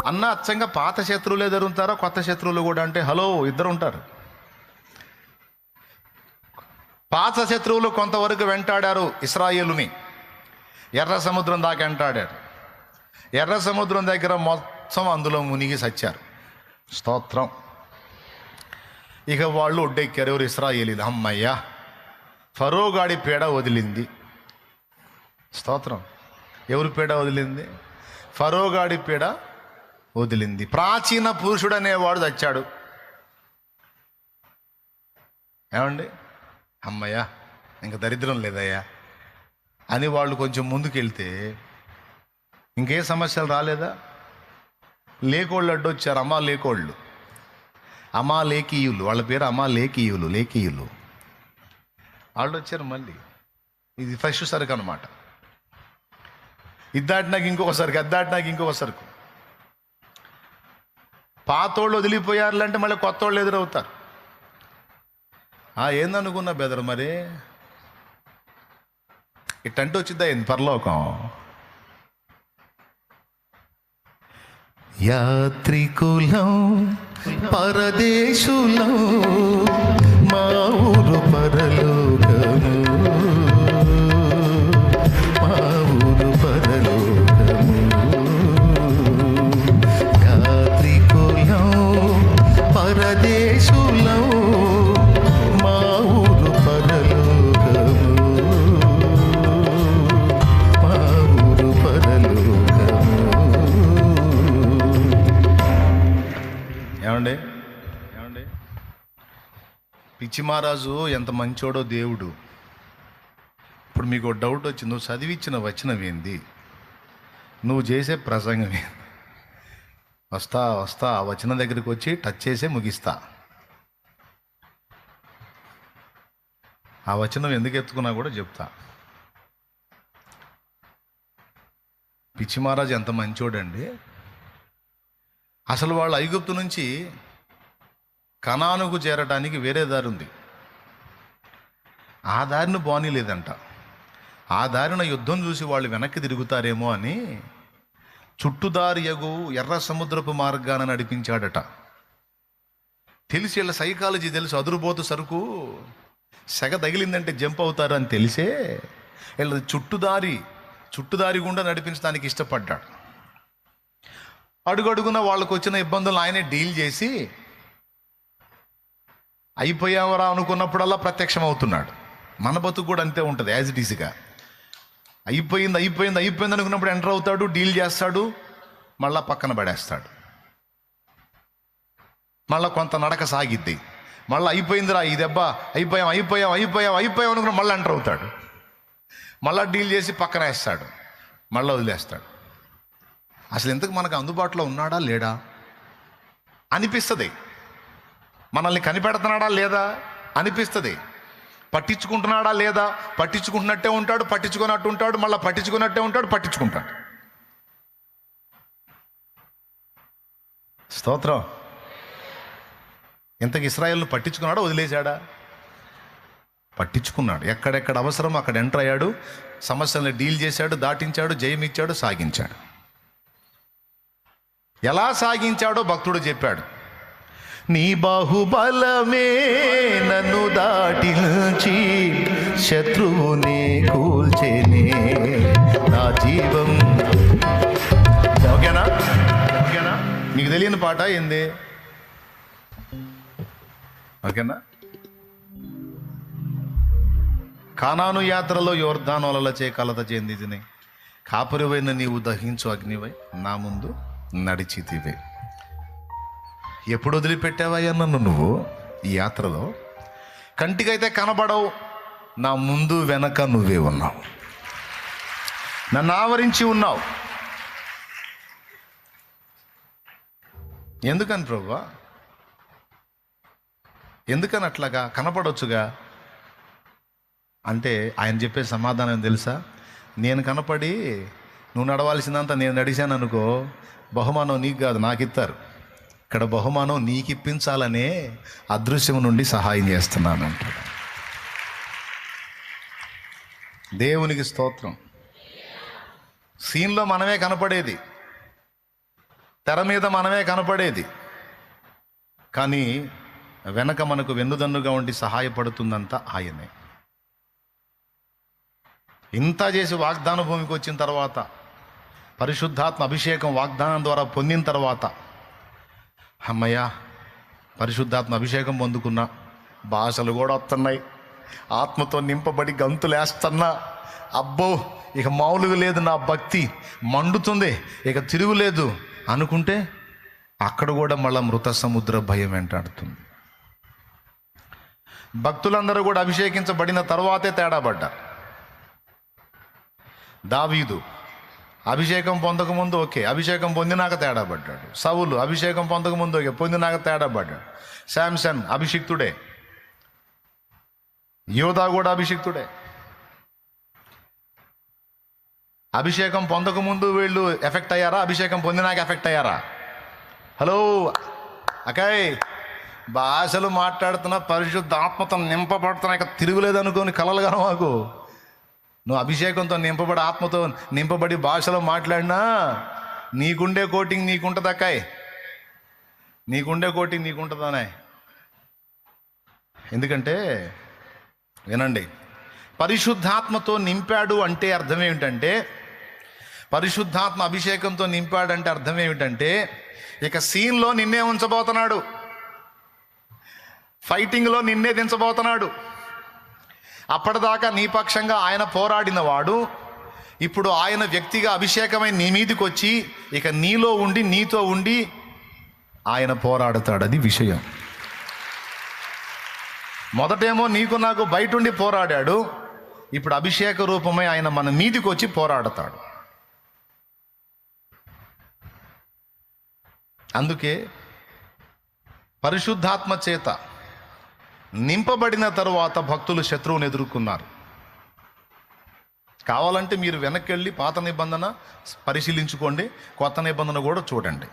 అన్న అచ్చంగా పాత శత్రువులే జరుగుతారా కొత్త శత్రువులు కూడా అంటే హలో ఇద్దరు ఉంటారు. పాత శత్రువులు కొంతవరకు వెంటాడారు ఇశ్రాయేలుని, ఎర్ర సముద్రం దాకా వెంటాడారు. ఎర్ర సముద్రం దగ్గర మొత్తం అందులో మునిగి సచ్చారు. స్తోత్రం. ఇక వాళ్ళు ఒడ్డెక్కారు. ఎవరు? ఇశ్రాయేలీలు. అమ్మయ్యా, ఫరోగాడి పీడ వదిలింది. స్తోత్రం. ఎవరి పీడ వదిలింది? ఫరోగాడి పీడ వదిలింది. ప్రాచీన పురుషుడు అనేవాడు చచ్చాడు. ఏమండి? అమ్మయ్యా, ఇంక దరిద్రం లేదయ్యా అని వాళ్ళు కొంచెం ముందుకెళ్తే ఇంకే సమస్యలు రాలేదా? లేకోళ్ళు అడ్డొచ్చారు. లేకోళ్ళు, లేకీయులు. వాళ్ళ పేరు లేకీయులు. వాళ్ళు వచ్చారు. మళ్ళీ ఇది ఫస్ట్ సరుకు అనమాట. ఇద్దాటినాక ఇంకొక సరుకు, అద్దాటినాక ఇంకొక సరుకు. పాతోళ్ళు వదిలిపోయారులంటే మళ్ళీ కొత్త వాళ్ళు ఎదురవుతారు. ఏందనుకున్నా బెదరు మరి ఇట్టంటే వచ్చిద్దా ఏంది పరలోకం? యాత్రికులం పరదేశులం మా ఊరు పరలోకము, మా ఊరు పరలోకము. యాత్రికులం పరదేశులం మా ఊరు పరలోకము, మా ఊరు పరలోకము. ఏమండి? పిచ్చి మహారాజు ఎంత మంచోడో దేవుడు. ఇప్పుడు మీకు డౌట్ వచ్చి, నువ్వు చదివించిన వచనం ఏంది, నువ్వు చేసే ప్రసంగం ఏంది? వస్తా ఆ వచనం దగ్గరికి వచ్చి టచ్ చేసే ముగిస్తా. ఆ వచనం ఎందుకు ఎత్తుకున్నా కూడా చెప్తా. పిచ్చి మహారాజు ఎంత మంచోడండి. అసలు వాళ్ళు ఐగుప్తు నుంచి కనానుకు చేరటానికి వేరే దారి ఉంది. ఆ దారిని బానీలేదంట. ఆ దారిన యుద్ధం చూసి వాళ్ళు వెనక్కి తిరుగుతారేమో అని చుట్టుదారి యగు ఎర్ర సముద్రపు మార్గాన నడిపించాడట. తెలిసి వీళ్ళ సైకాలజీ తెలుసు. అదురుబోతు సరుకు సెగ తగిలిందంటే జంప్ అవుతారు అని తెలిసే వీళ్ళ చుట్టుదారి గుండా నడిపించడానికి ఇష్టపడ్డాడు. అడుగడుగున వాళ్ళకు వచ్చిన ఇబ్బందులు ఆయనే డీల్ చేసి అయిపోయావరా అనుకున్నప్పుడల్లా ప్రత్యక్షం అవుతున్నాడు. మన బతుకు కూడా అంతే ఉంటుంది. యాజ్ ఇట్ ఈస్గా అయిపోయింది అనుకున్నప్పుడు ఎంటర్ అవుతాడు, డీల్ చేస్తాడు, మళ్ళా పక్కన పడేస్తాడు. మళ్ళీ కొంత నడక సాగిద్ది. మళ్ళీ అయిపోయిందిరా ఈ దెబ్బ, అయిపోయాం అనుకున్న మళ్ళీ ఎంటర్ అవుతాడు, మళ్ళీ డీల్ చేసి పక్కన వేస్తాడు, మళ్ళీ వదిలేస్తాడు. అసలు ఎందుకు మనకు అందుబాటులో ఉన్నాడా లేడా అనిపిస్తుంది. మనల్ని కనిపెడుతున్నాడా లేదా అనిపిస్తుంది. పట్టించుకుంటున్నాడా లేదా? పట్టించుకుంటున్నట్టే ఉంటాడు, పట్టించుకున్నట్టు ఉంటాడు, మళ్ళీ పట్టించుకున్నట్టే ఉంటాడు, పట్టించుకుంటాడు. స్తోత్రం. ఇంతకు ఇశ్రాయేలును పట్టించుకున్నాడా వదిలేశాడా? పట్టించుకున్నాడు. ఎక్కడెక్కడ అవసరం అక్కడ ఎంటర్ అయ్యాడు, సమస్యలను డీల్ చేశాడు, దాటించాడు, జయమిచ్చాడు, సాగించాడు. ఎలా సాగించాడో భక్తుడు చెప్పాడు. నీ బాహుబలమే నన్ను దాటించి శత్రువుని కూల్చేనే నా జీవం. ఓకేనా? మీకు తెలియని పాట ఏంది? ఓకేనా? కానాను యాత్రలో యోర్దాను అలలచే కలత చెందితిని, కాపురివైన నీవు దహించు అగ్నివై నా ముందు నడిచితివే. ఎప్పుడు వదిలిపెట్టావయ్యా నన్ను నువ్వు ఈ యాత్రలో? కంటికైతే కనబడవు, నా ముందు వెనక నువ్వే ఉన్నావు, నన్ను ఆవరించి ఉన్నావు. ఎందుకని ప్రభువా? ఎందుకని అట్లాగా? కనపడొచ్చుగా అంటే ఆయన చెప్పే సమాధానం తెలుసా? నేను కనపడి నువ్వు నడవాల్సిందంతా నేను నడిచాను అనుకో, బహుమానం నీకు కాదు నాకు ఇస్తారు. ఇక్కడ బహుమానం నీకు ఇప్పించాలనే అదృశ్యం నుండి సహాయం చేస్తున్నాను అంటాడు. దేవునికి స్తోత్రం. సీన్లో మనమే కనపడేది, తెర మీద మనమే కనపడేది, కానీ వెనక మనకు వెన్నుదన్నుగా ఉండి సహాయపడుతుందంతా ఆయనే. ఇంత చేసి వాగ్దాన భూమికి వచ్చిన తర్వాత, పరిశుద్ధాత్మ అభిషేకం వాగ్దానం ద్వారా పొందిన తర్వాత, అమ్మయ్య పరిశుద్ధాత్మ అభిషేకం పొందుకున్నా, భాషలు కూడా వస్తున్నాయి, ఆత్మతో నింపబడి గంతులేస్తున్నా, అబ్బో ఇక మామూలుగా లేదు, నా భక్తి మండుతుంది, ఇక తిరుగులేదు అనుకుంటే అక్కడ కూడా మళ్ళా మృత సముద్ర భయం వెంటాడుతుంది. భక్తులందరూ కూడా అభిషేకించబడిన తర్వాతే తేడా పడ్డారు. దావీదు అభిషేకం పొందకముందు ఓకే, అభిషేకం పొందినాక తేడా పడ్డాడు. సౌలు అభిషేకం పొందకముందు ఓకే, పొందినాక తేడా పడ్డాడు. శాంసన్ అభిషిక్తుడే, యోధా కూడా అభిషిక్తుడే. అభిషేకం పొందకముందు వీళ్ళు ఎఫెక్ట్ అయ్యారా, అభిషేకం పొందినాక ఎఫెక్ట్ అయ్యారా? హలో అకాయ్, భాషలు మాట్లాడుతున్నా, పరిశుద్ధ ఆత్మతో నింపబడుతున్నా, ఇక తిరుగులేదనుకోని కలలుగా మాకు. నువ్వు అభిషేకంతో నింపబడి, ఆత్మతో నింపబడి భాషలో మాట్లాడినా నీకుండే కోటింగ్ నీకుంటుంది అక్కాయ్, నీకుండే కోటింగ్ నీకుంటుందనే. ఎందుకంటే వినండి, పరిశుద్ధాత్మతో నింపాడు అంటే అర్థం ఏమిటంటే, పరిశుద్ధాత్మ అభిషేకంతో నింపాడంటే అర్థం ఏమిటంటే, ఇక సీన్లో నిన్నే ఉంచబోతున్నాడు, ఫైటింగ్లో నిన్నే దించబోతున్నాడు. అప్పటిదాకా నీ పక్షంగా ఆయన పోరాడిన వాడు ఇప్పుడు ఆయన వ్యక్తిగా అభిషేకమై నీ మీదికి వచ్చి ఇక నీలో ఉండి నీతో ఉండి ఆయన పోరాడతాడు. అది విషయం. మొదటేమో నీకు నాకు బయటుండి పోరాడాడు, ఇప్పుడు అభిషేక రూపమై ఆయన మన మీదికి వచ్చి పోరాడతాడు. అందుకే పరిశుద్ధాత్మ చేత నింపబడిన తరువాత భక్తులు శత్రువుని ఎదుర్కొన్నారు. కావాలంటే మీరు వెనక్కి వెళ్ళి పాత నిబంధన పరిశీలించుకోండి, కొత్త నిబంధన కూడా చూడండి.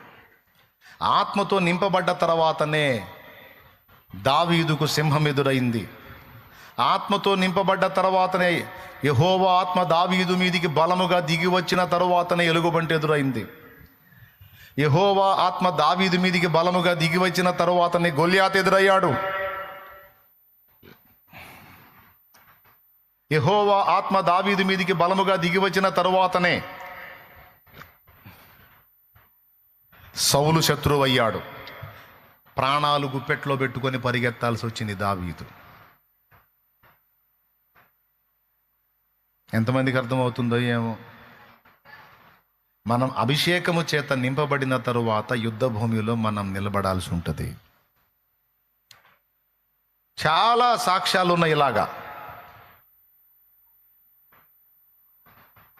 ఆత్మతో నింపబడ్డ తర్వాతనే దావీదుకు సింహం ఎదురైంది. ఆత్మతో నింపబడ్డ తర్వాతనే యెహోవా ఆత్మ దావీదు మీదికి బలముగా దిగి వచ్చిన తరువాతనే ఎలుగుబంటి ఎదురైంది. యెహోవా ఆత్మ దావీదు మీదికి బలముగా దిగి వచ్చిన తరువాతనే గొల్యాతు ఎదురయ్యాడు. యెహోవా ఆత్మ దావీదు మీదికి బలముగా దిగి వచ్చిన తరువాతనే సౌలు శత్రువు అయ్యాడు. ప్రాణాలు గుప్పెట్లో పెట్టుకొని పరిగెత్తాల్సి వచ్చింది దావీదు. ఎంతమందికి అర్థమవుతుందో ఏమో. మనం అభిషేకము చేత నింపబడిన తరువాత యుద్ధ భూమిలో మనం నిలబడాల్సి ఉంటుంది. చాలా సాక్ష్యాలు ఉన్నాయి ఇలాగా.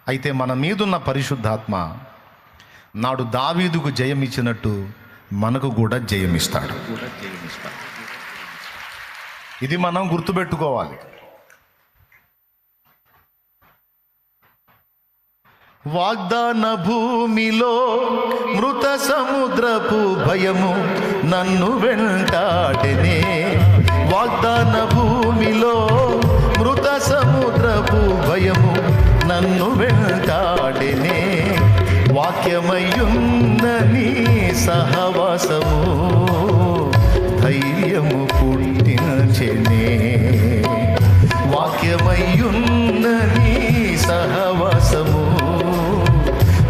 అయితే మన మీదున్న పరిశుద్ధాత్మ నాడు దావీదుకు జయమిచ్చినట్టు మనకు కూడా జయమిస్తాడు. ఇది మనం గుర్తుపెట్టుకోవాలి. వాగ్దాన భూమిలో మృత సముద్రపు భయము నన్ను వెంటాడెనే. వాగ్దాన భూమిలో మృత సముద్రపు భయము నన్ను వెంటాడెనే. వాక్యమయ్యున్న నీ సహవాసము ధైర్యము పుట్టించెనే. వాక్యమయ్యున్న నీ సహవాసము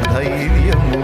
ధైర్యము